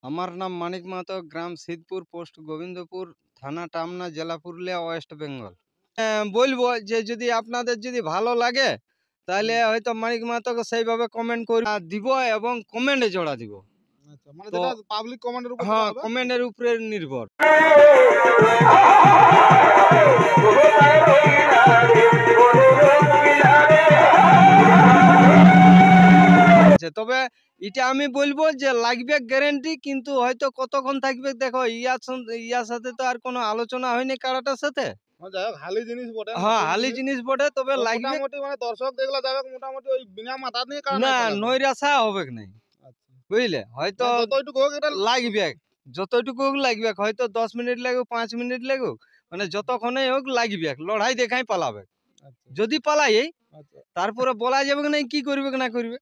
আমার নাম মানিক মাহাতো, গ্রাম সিদ্ধপুর, পোস্ট গোবিন্দপুর, থানা টামনা, জেলা পুরুলিয়া, ওয়েস্ট বেঙ্গল। বলবো যে যদি আপনাদের যদি ভালো লাগে তাহলে হয়তো মানিক মাহাতোকে সেইভাবে কমেন্ট করে দিব এবং কমেন্টে জোড়া দিব। আচ্ছা, মানে তো যেটা পাবলিক কমেন্টের উপর হ্যাঁ, হবে। কমেন্টের উপরে নির্ভর। তবে এটা আমি বলবো যে লাগবে গ্যারেন্টি, কিন্তু হয়তো কতক্ষণ থাকবে দেখো, ইয়ার সাথে তো আর কোনো আলোচনা হয়নি কারাটার সাথে। যাই হোক, হালি জিনিস বটে, হ্যাঁ, নতুন হালি জিনিস বটে, তবে তো লাগবে মোটামুটি মানে দর্শক দেখলে যাবে মোটামুটি ওই বিনা মাথা নিয়ে কারণ না, নৈরাশা হবে নাই, আচ্ছা, বুঝলে? হয়তো মানে যতটুকু হোক এটা লাগবে, যতটুকু হোক লাগবে, হয়তো 10 মিনিট লাগুক, 5 মিনিট লাগুক, মানে যতক্ষণে হোক লাগবে, লড়াই দেখাই পালাবে। আচ্ছা, যদি পালাই আচ্ছা। তারপরে বলা যাবে না কি করবে না করবে।